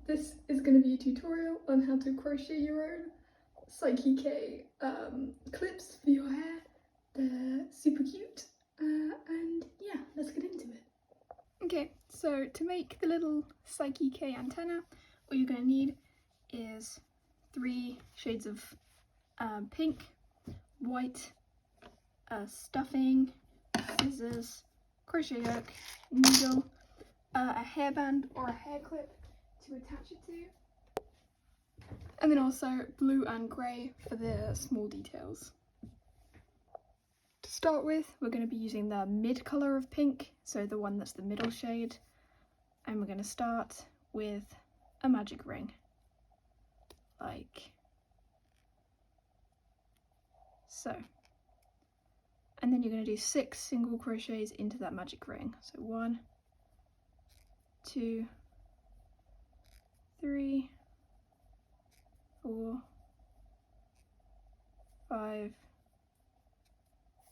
this is going to be a tutorial on how to crochet your own Saiki K clips for your hair. They're super cute, and yeah, let's get into it. Okay, so to make the little Saiki K antenna, what you're going to need is 3 shades of pink, white, stuffing, scissors, crochet hook, needle, a hairband or a hair clip to attach it to, and then also blue and grey for the small details. To start with, we're going to be using the mid colour of pink, so the one that's the middle shade, and we're going to start with a magic ring, like so. And then you're going to do 6 single crochets into that magic ring. So 1, 2, 3, 4, 5,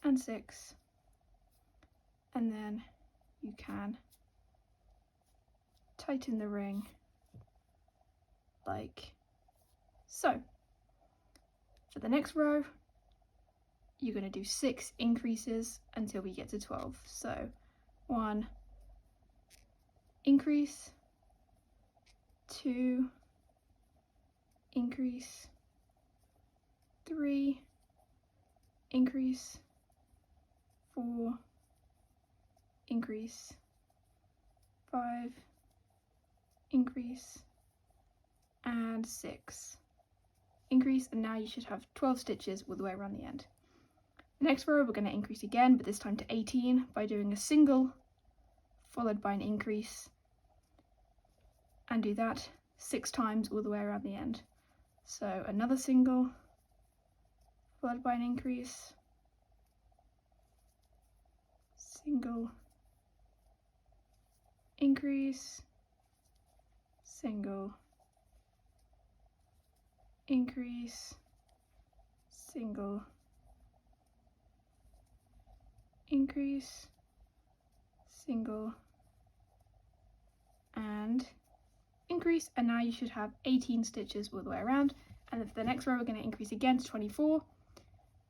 and 6. And then you can tighten the ring like so. For the next row, you're going to do 6 increases until we get to 12. So 1 increase, 2 increase, 3 increase, 4 increase, 5 increase, and 6 increase, and now you should have 12 stitches all the way around the end. The next row we're going to increase again, but this time to 18 by doing a single followed by an increase, and do that 6 times all the way around the end. So another single followed by an increase, single, increase, single, increase, single, increase, single, and increase, and now you should have 18 stitches all the way around. And then for the next row we're going to increase again to 24,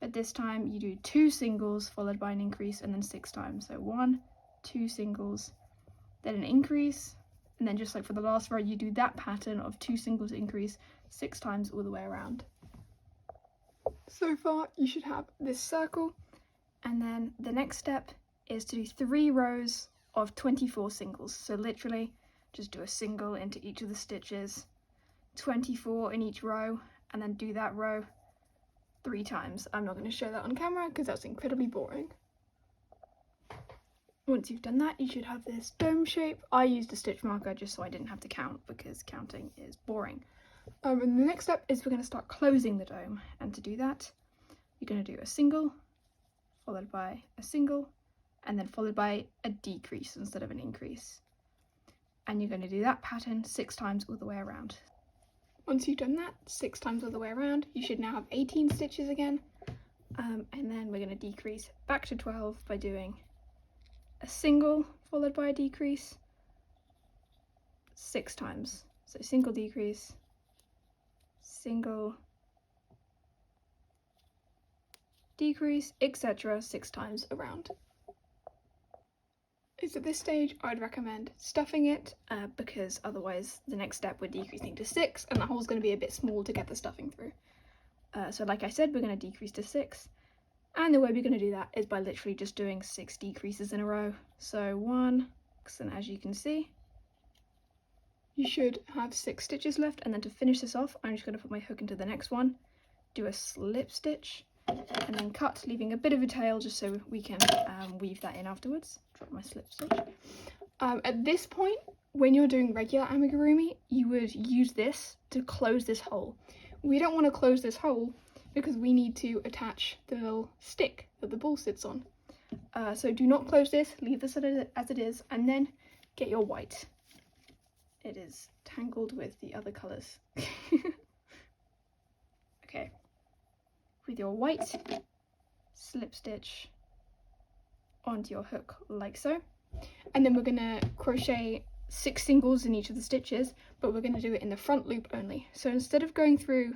but this time you do 2 singles followed by an increase and then 6 times. So 1, 2 singles, then an increase, and then just like for the last row you do that pattern of 2 singles increase 6 times all the way around. So far you should have this circle, and then the next step is to do 3 rows of 24 singles. So literally just do a single into each of the stitches, 24 in each row, and then do that row 3 times. I'm not going to show that on camera because that's incredibly boring. Once you've done that, you should have this dome shape. I used a stitch marker just so I didn't have to count because counting is boring. And the next step is we're going to start closing the dome, and to do that you're going to do a single followed by a single and then followed by a decrease instead of an increase, and you're going to do that pattern 6 times all the way around. Once you've done that 6 times all the way around, you should now have 18 stitches again, and then we're going to decrease back to 12 by doing a single followed by a decrease 6 times. So single, decrease, single, decrease, etc. 6 times around. Is at this stage I'd recommend stuffing it because otherwise the next step we're decreasing to 6 and the hole's going to be a bit small to get the stuffing through. So like I said, we're going to decrease to 6, and the way we're going to do that is by literally just doing 6 decreases in a row. So 1, and as you can see you should have 6 stitches left, and then to finish this off I'm just going to put my hook into the next one, do a slip stitch, and then cut, leaving a bit of a tail just so we can weave that in afterwards. Drop my slip stitch. At this point, when you're doing regular amigurumi, you would use this to close this hole. We don't want to close this hole because we need to attach the little stick that the ball sits on. So do not close this, leave this as it is, and then get your white. It is tangled with the other colours. Okay. With your white, slip stitch onto your hook like so, and then we're going to crochet 6 singles in each of the stitches, but we're going to do it in the front loop only. So instead of going through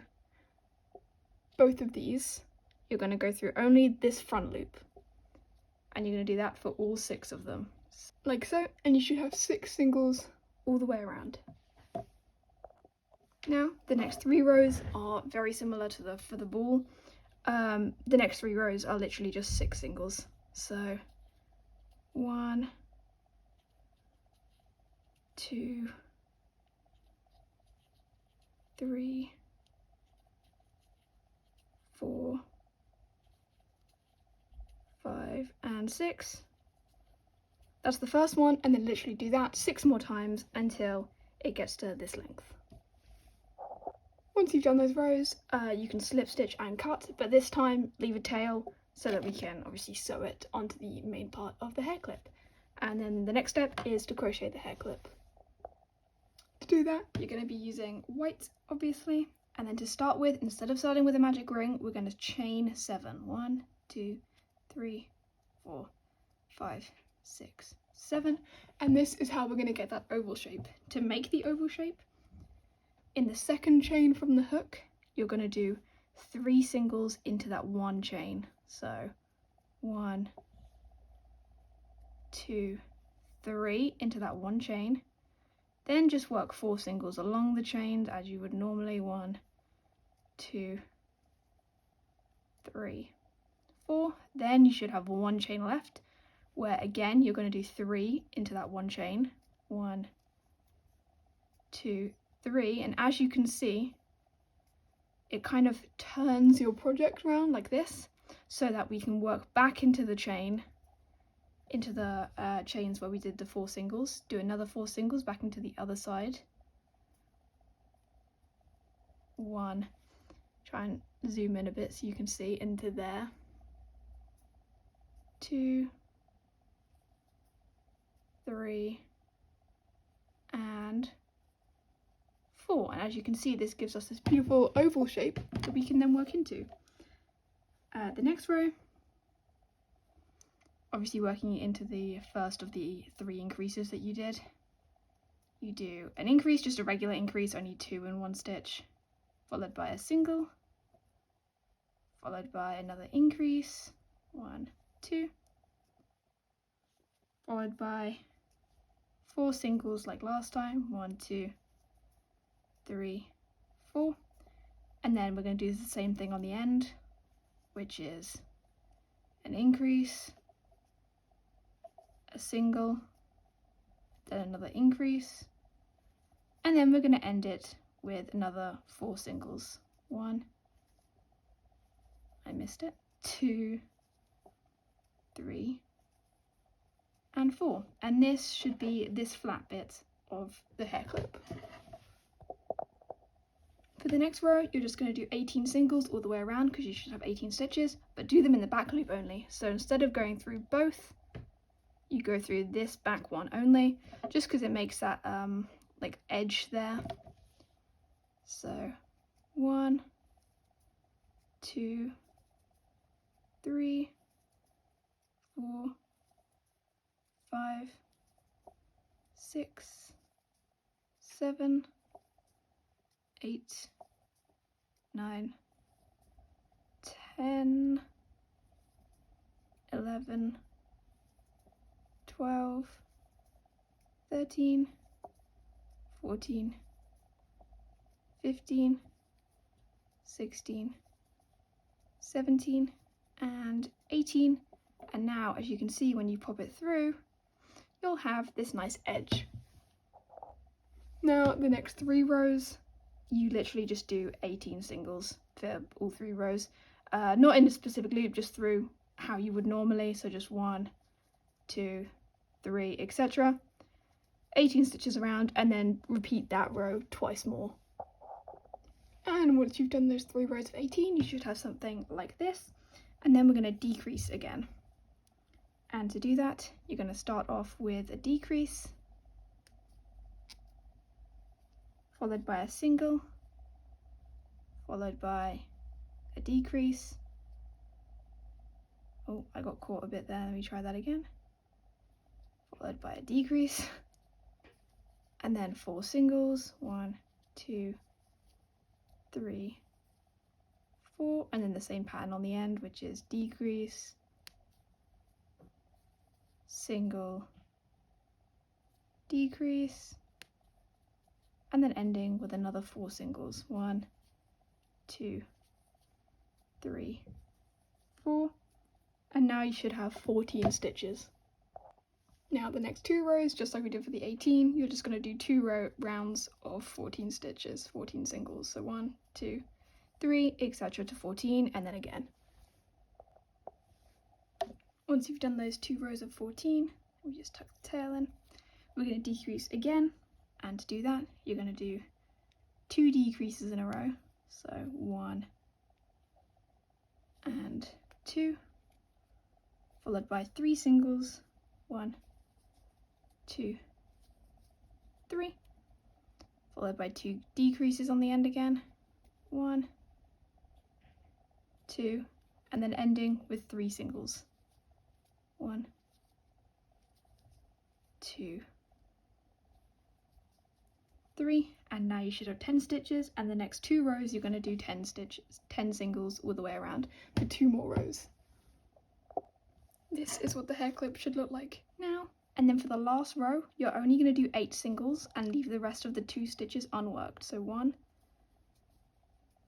both of these, you're going to go through only this front loop, and you're going to do that for all 6 of them, like so, and you should have 6 singles all the way around. Now the next 3 rows are very similar to for the ball. The next 3 rows are literally just 6 singles. So 1, 2, 3, 4, 5, and 6. That's the first one, and then literally do that 6 more times until it gets to this length. Once you've done those rows, you can slip stitch and cut, but this time leave a tail so that we can obviously sew it onto the main part of the hair clip. And then the next step is to crochet the hair clip. To do that, you're going to be using white, obviously, and then to start with, instead of starting with a magic ring, we're going to chain 7. 1, 2, 3, 4, 5, 6, 7, and this is how we're going to get that oval shape. To make the oval shape, in the second chain from the hook, you're going to do 3 singles into that one chain. So 1, 2, 3 into that one chain. Then just work 4 singles along the chains as you would normally. 1, 2, 3, 4. Then you should have 1 chain left, where again you're going to do 3 into that one chain. 1, 2, 3, and as you can see, it kind of turns your project around like this, so that we can work back into the chain, into the chains where we did the 4 singles, do another 4 singles back into the other side. 1, try and zoom in a bit so you can see into there. 2, 3, and 4, and as you can see, this gives us this beautiful oval shape that we can then work into. The next row, obviously working into the first of the 3 increases that you did, you do an increase, just a regular increase, only 2 in one stitch, followed by a single, followed by another increase, 1, 2, followed by 4 singles like last time, 1, 2, 3, 4, and then we're going to do the same thing on the end, which is an increase, a single, then another increase, and then we're going to end it with another 4 singles. 1, I missed it, 2, 3, and 4, and this should be this flat bit of the hair clip. For the next row, you're just going to do 18 singles all the way around because you should have 18 stitches, but do them in the back loop only. So instead of going through both, you go through this back one only, just because it makes that like edge there. So 1, 2, 3, 4, 5, 6, 7, 8, 9, 10, 11, 12, 13, 14, 15, 16, 17, and 18. And now, as you can see, when you pop it through, you'll have this nice edge. Now, the next 3 rows, you literally just do 18 singles for all 3 rows. Not in a specific loop, just through how you would normally, so just 1, 2, 3, etc. 18 stitches around, and then repeat that row twice more. And once you've done those 3 rows of 18, you should have something like this, and then we're going to decrease again. And to do that, you're going to start off with a decrease, followed by a single, followed by a decrease. Oh, I got caught a bit there, let me try that again. Followed by a decrease, and then 4 singles, 1, 2, 3, 4, and then the same pattern on the end, which is decrease, single, decrease, and then ending with another 4 singles, 1, 2, 3, 4, and now you should have 14 stitches. Now the next 2 rows, just like we did for the 18, you're just going to do 2 rounds of 14 stitches, 14 singles, so 1, 2, 3, etc. to 14, and then again. Once you've done those 2 rows of 14, we just tuck the tail in. We're going to decrease again, and to do that, you're going to do 2 decreases in a row, so 1 and 2, followed by 3 singles, 1, 2, 3, followed by 2 decreases on the end again, 1, 2, and then ending with 3 singles, 1, 2, 3, and now you should have 10 stitches, and the next 2 rows you're going to do 10 stitches, 10 singles all the way around for 2 more rows. This is what the hair clip should look like now. And then for the last row, you're only going to do 8 singles and leave the rest of the 2 stitches unworked. So 1,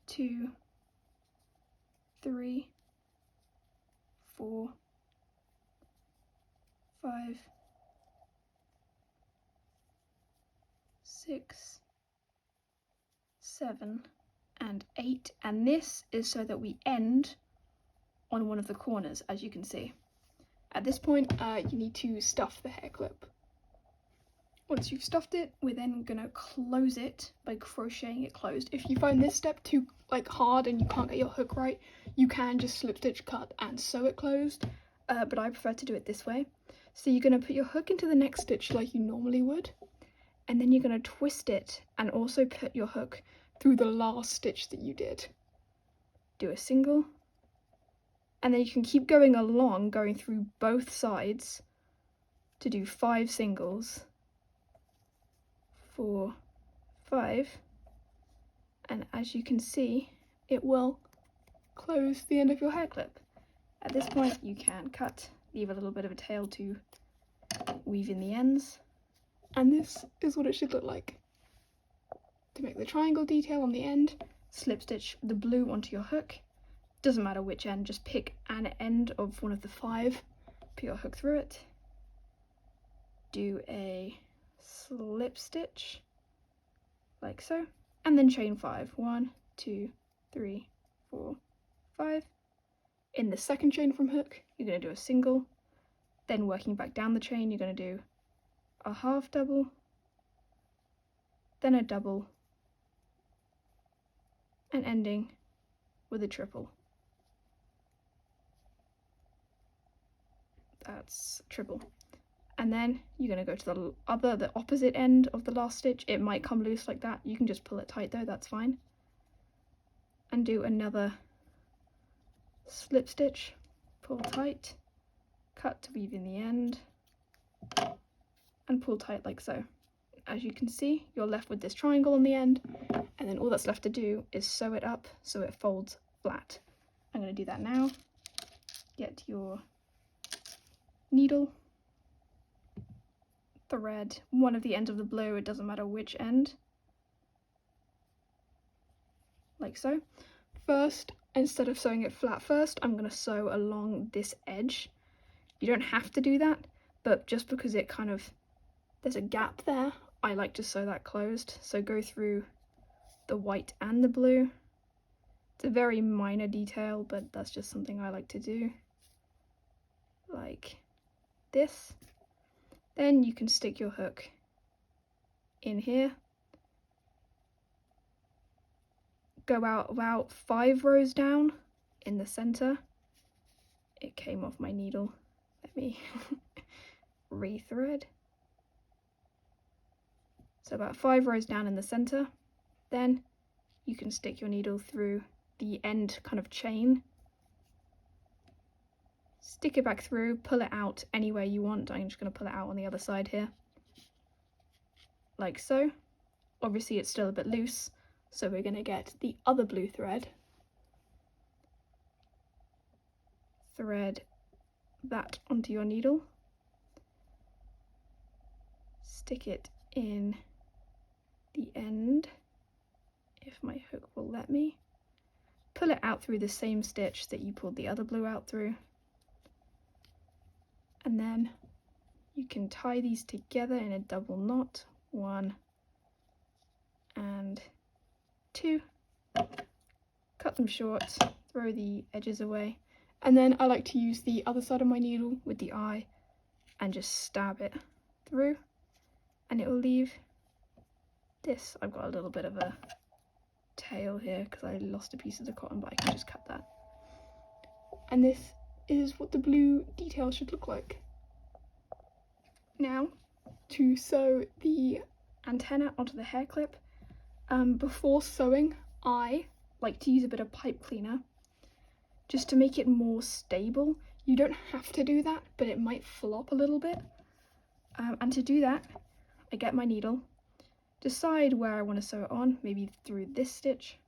2, 3, 4, 5, 6, 7, and 8. And this is so that we end on one of the corners, as you can see. At this point, you need to stuff the hair clip. Once you've stuffed it, we're then gonna close it by crocheting it closed. If you find this step too hard and you can't get your hook right, you can just slip stitch cut and sew it closed, but I prefer to do it this way. So you're gonna put your hook into the next stitch like you normally would, and then you're gonna twist it and also put your hook through the last stitch that you did. Do a single, and then you can keep going along, going through both sides to do 5 singles, 4, 5, and as you can see, it will close the end of your hair clip. At this point, you can cut, leave a little bit of a tail to weave in the ends, and this is what it should look like. To make the triangle detail on the end, slip stitch the blue onto your hook. Doesn't matter which end, just pick an end of one of the 5, put your hook through it, do a slip stitch like so, and then chain 5. 1, 2, 3, 4, 5. In the second chain from hook, you're going to do a single, then working back down the chain, you're going to do a half double, then a double, and ending with a triple. That's triple. And then you're going to go to the opposite end of the last stitch. It might come loose like that. You can just pull it tight though, that's fine. And do another slip stitch, pull tight, cut to weave in the end, and pull tight like so. As you can see, you're left with this triangle on the end, and then all that's left to do is sew it up so it folds flat. I'm going to do that now. Get your needle, thread one of the ends of the blue, it doesn't matter which end, like so. First, instead of sewing it flat first, I'm going to sew along this edge. You don't have to do that, but just because it kind of, there's a gap there, I like to sew that closed. So go through the white and the blue. It's a very minor detail, but that's just something I like to do, like this. Then you can stick your hook in here, go out about 5 rows down in the center. It came off my needle, let me rethread. So about 5 rows down in the center, then you can stick your needle through the end kind of chain, stick it back through, pull it out anywhere you want. I'm just going to pull it out on the other side here. like so. Obviously it's still a bit loose, so we're going to get the other blue thread, thread that onto your needle, stick it in the end, if my hook will let me, pull it out through the same stitch that you pulled the other blue out through, and then you can tie these together in a double knot, 1 and 2, cut them short, throw the edges away, and then I like to use the other side of my needle with the eye and just stab it through, and it will leave this. I've got a little bit of a tail here because I lost a piece of the cotton, but I can just cut that. And this is what the blue detail should look like. Now, to sew the antenna onto the hair clip, before sewing, I like to use a bit of pipe cleaner just to make it more stable. You don't have to do that, but it might flop a little bit. And to do that, I get my needle, decide where I want to sew it on, maybe through this stitch.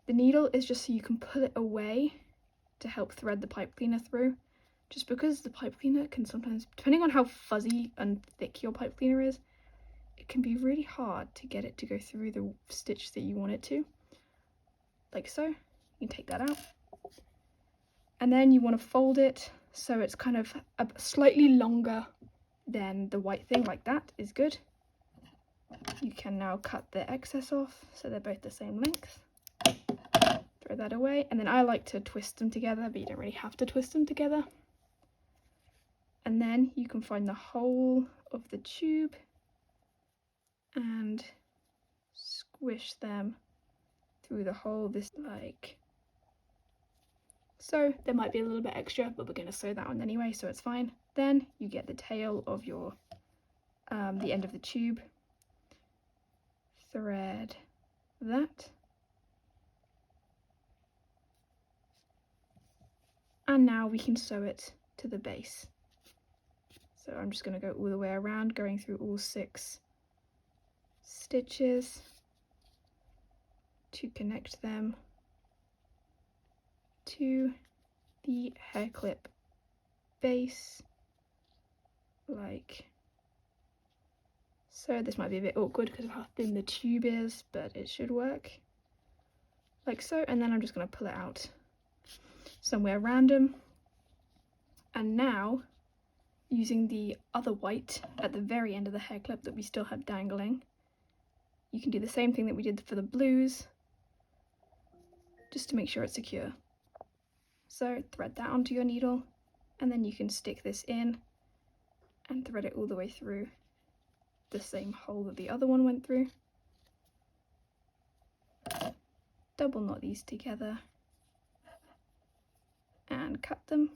The needle is just so you can pull it away to help thread the pipe cleaner through, just because the pipe cleaner can sometimes, depending on how fuzzy and thick your pipe cleaner is, it can be really hard to get it to go through the stitch that you want it to, like so. You can take that out, and then you want to fold it so it's kind of slightly longer than the white thing, like that is good. You can now cut the excess off so they're both the same length. Throw that away, and then I like to twist them together, but you don't really have to twist them together. And then you can find the hole of the tube and squish them through the hole, this like so. There might be a little bit extra, but we're going to sew that one anyway, so it's fine. Then you get the tail of your the end of the tube, thread that, and now we can sew it to the base. So I'm just going to go all the way around, going through all 6 stitches to connect them to the hair clip base, like so. This might be a bit awkward because of how thin the tube is, but it should work, like so. And then I'm just going to pull it out somewhere random, and now using the other white at the very end of the hair clip that we still have dangling, you can do the same thing that we did for the blues, just to make sure it's secure. So thread that onto your needle, and then you can stick this in and thread it all the way through the same hole that the other one went through. Double knot these together and cut them.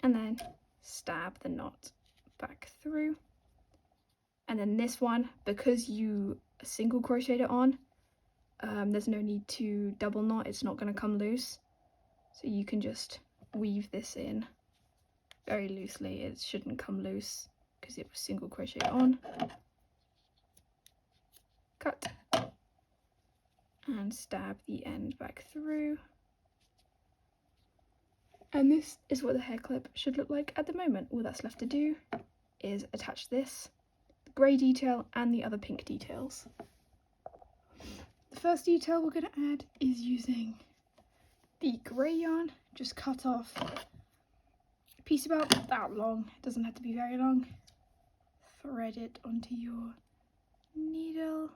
And then stab the knot back through. And then this one, because you single crocheted it on, there's no need to double knot, it's not going to come loose. So you can just weave this in very loosely. It shouldn't come loose because it was single crocheted on. Cut and stab the end back through. And this is what the hair clip should look like at the moment. All that's left to do is attach this, the grey detail and the other pink details. The first detail we're going to add is using the grey yarn. Just cut off a piece about that long, it doesn't have to be very long. Thread it onto your needle.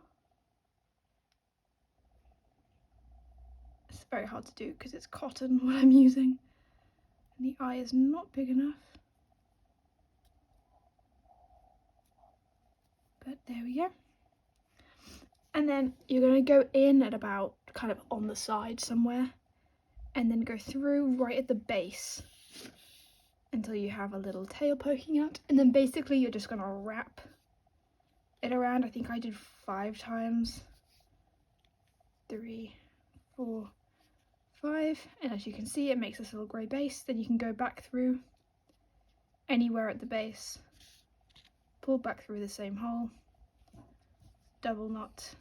It's very hard to do because it's cotton what I'm using. And the eye is not big enough, but there we go. And then you're going to go in at about kind of on the side somewhere, and then go through right at the base until you have a little tail poking out, and then basically you're just going to wrap it around. I think I did 5 times, 3, 4, 5, and as you can see it makes this little grey base. Then you can go back through anywhere at the base, pull back through the same hole, double knot,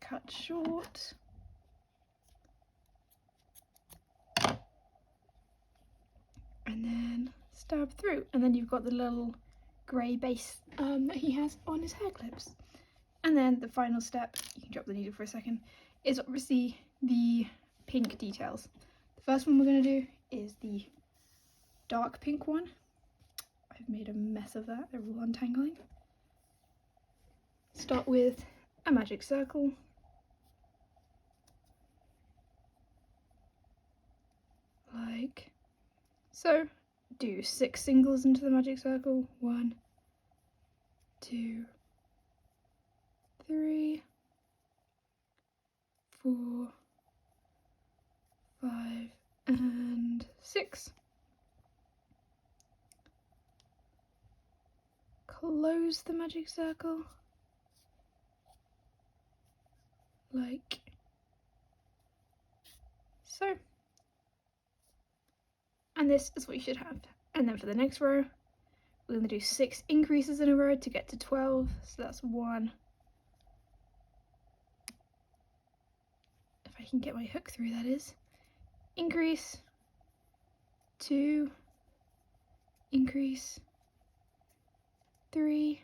cut short, and then stab through, and then you've got the little grey base that he has on his hair clips. And then the final step, you can drop the needle for a second, is obviously the pink details. The first one we're going to do is the dark pink one. I've made a mess of that, they're all untangling. Start with a magic circle. Like so. Do 6 singles into the magic circle. 1, 2, 3, 4, 5, and 6. Close the magic circle like so. And this is what you should have. And then for the next row, we're going to do 6 increases in a row to get to 12. So that's 1. If I can get my hook through, that is. Increase. 2. Increase. 3.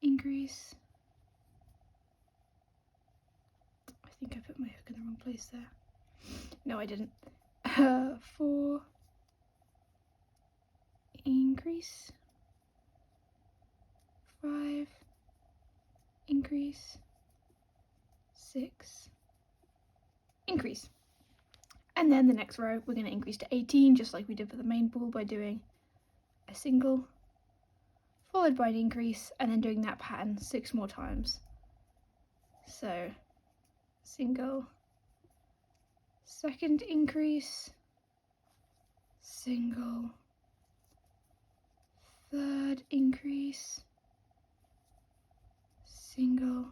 Increase. I think I put my hook in the wrong place there. No, I didn't. 4. Increase. 5. Increase. 6. Increase. And then the next row we're going to increase to 18, just like we did for the main ball, by doing a single followed by an increase, and then doing that pattern 6 more times. So single, second increase, single, third increase, single,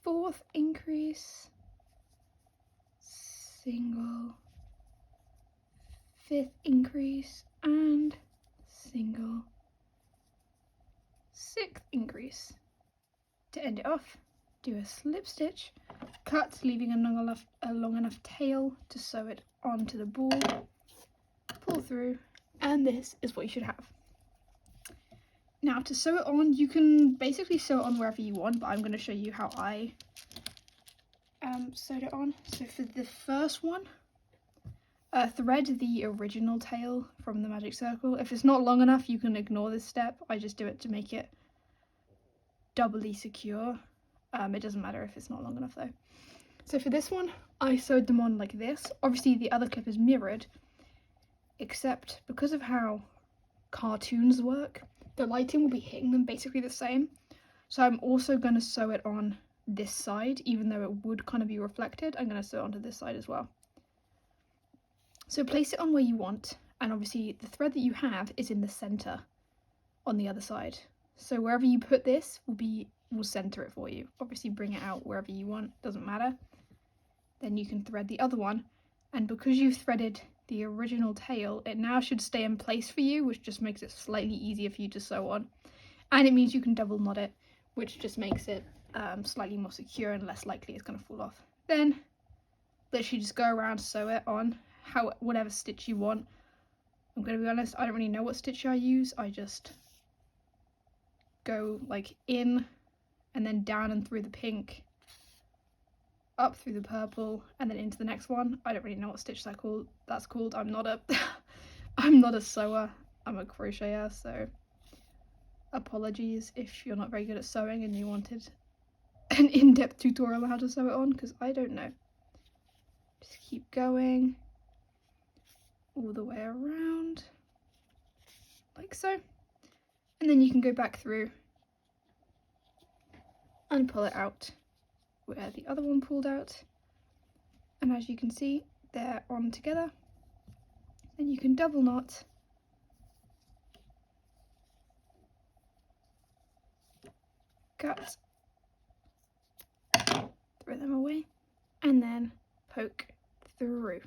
fourth increase, single, fifth increase, and single, sixth increase. To end it off, do a slip stitch, cut, leaving a long enough tail to sew it onto the ball, pull through, and this is what you should have. Now to sew it on, you can basically sew it on wherever you want, but I'm going to show you how I sewed it on. So for the first one, thread the original tail from the magic circle. If it's not long enough, you can ignore this step. I just do it to make it doubly secure. It doesn't matter if it's not long enough though. So for this one, I sewed them on like this. Obviously the other clip is mirrored, except because of how cartoons work, the lighting will be hitting them basically the same. So I'm also going to sew it on this side, even though it would kind of be reflected. I'm going to sew it onto this side as well. So place it on where you want, and obviously the thread that you have is in the center on the other side. So wherever you put this will center it for you. Obviously bring it out wherever you want, doesn't matter. Then you can thread the other one, and because you've threaded the original tail, it now should stay in place for you, which just makes it slightly easier for you to sew on. And it means you can double knot it, which just makes it slightly more secure and less likely it's going to fall off. Then literally just go around, sew it on whatever stitch you want. I'm going to be honest, I don't really know what stitch I use. I just go like in and then down and through the pink, up through the purple, and then into the next one. I don't really know what stitch that's called. I'm not a sewer, I'm a crocheter, so apologies if you're not very good at sewing and you wanted an in-depth tutorial on how to sew it on, because I don't know. Just keep going all the way around like so, and then you can go back through and pull it out where the other one pulled out, and as you can see they're on together. Then you can double knot cut, throw them away, and then poke through.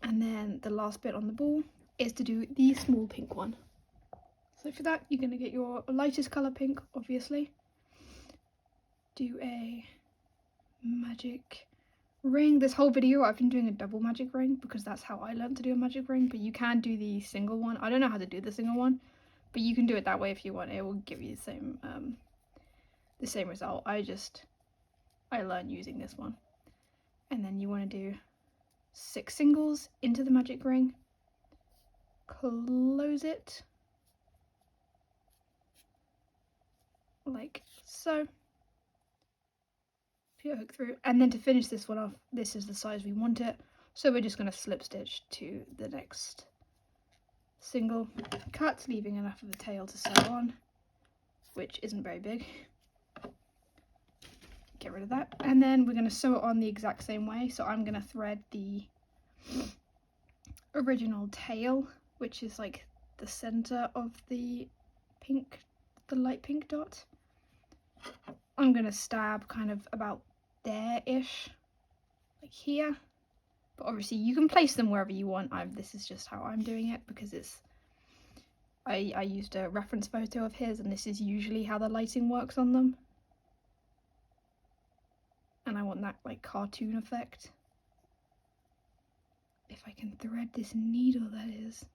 And then the last bit on the ball is to do the small pink one. So for that, you're going to get your lightest colour pink, obviously. Do a magic ring. This whole video I've been doing a double magic ring because that's how I learned to do a magic ring, but you can do the single one. I don't know how to do the single one, but you can do it that way if you want. It will give you the same result. I learned using this one. And then you want to do 6 singles into the magic ring, close it like so, put your hook through, and then to finish this one off, this is the size we want it, so we're just going to slip stitch to the next single, cut, leaving enough of the tail to sew on, which isn't very big. Get rid of that, and then we're going to sew it on the exact same way. So I'm going to thread the original tail, which is like the center of the pink, the light pink dot. I'm going to stab kind of about there-ish, like here, but obviously you can place them wherever you want. This is just how I'm doing it because I used a reference photo of his, and this is usually how the lighting works on them. And I want that like cartoon effect. If I can thread this needle, that is.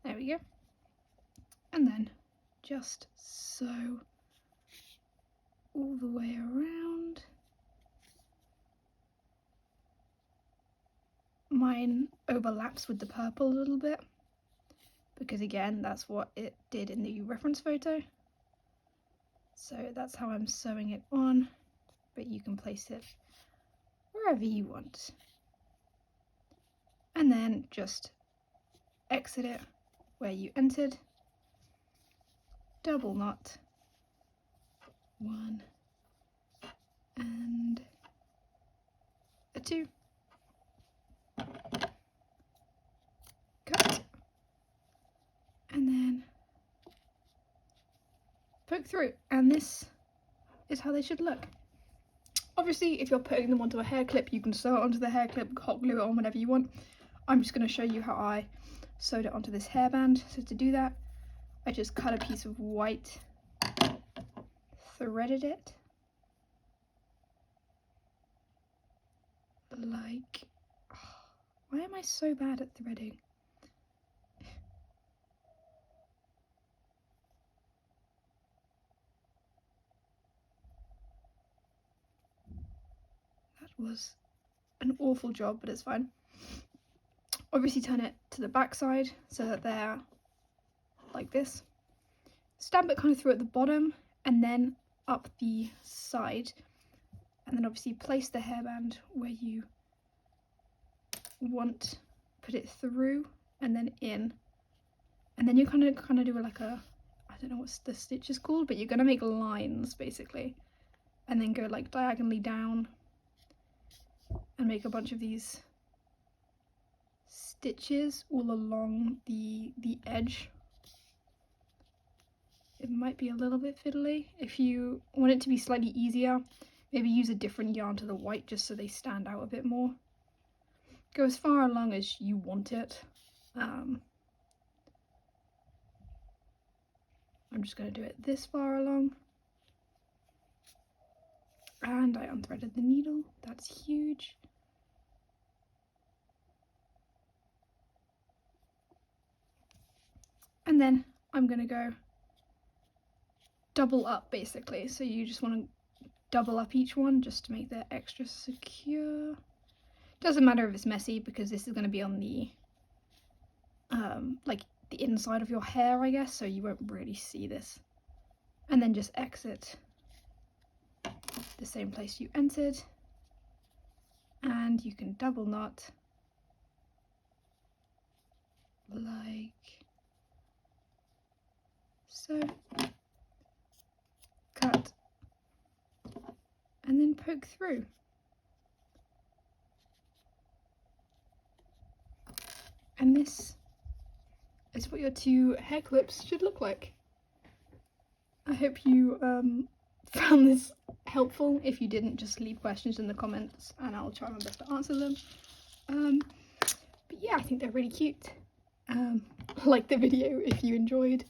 There we go. And then just sew all the way around. Mine overlaps with the purple a little bit because again, that's what it did in the reference photo. So that's how I'm sewing it on, but you can place it wherever you want. And then just exit it where you entered, double knot, 1 and a 2, cut, and then poke through, and this is how they should look. Obviously, if you're putting them onto a hair clip, you can sew it onto the hair clip, hot glue it on, whatever you want. I'm just going to show you how I sewed it onto this hairband. So to do that, I just cut a piece of white, threaded it like, why am I so bad at threading? Was an awful job, but it's fine. Obviously turn it to the back side so that they're like this. Stamp it kind of through at the bottom and then up the side, and then obviously place the hairband where you want, put it through and then in, and then you kind of do like a, I don't know what the stitch is called, but you're going to make lines basically, and then go like diagonally down and make a bunch of these stitches all along the edge. It might be a little bit fiddly. If you want it to be slightly easier, maybe use a different yarn to the white just so they stand out a bit more. Go as far along as you want it. I'm just going to do it this far along. And I unthreaded the needle. That's huge. And then I'm going to go double up basically. So you just want to double up each one just to make that extra secure. Doesn't matter if it's messy because this is going to be on the like the inside of your hair, I guess, so you won't really see this. And then just exit the same place you entered, and you can double knot like so, cut, and then poke through. And this is what your 2 hair clips should look like. I hope you found this helpful. If you didn't, just leave questions in the comments and I'll try my best to answer them. But yeah, I think they're really cute. Like the video if you enjoyed,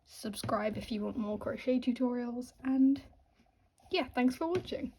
subscribe if you want more crochet tutorials, and yeah, thanks for watching.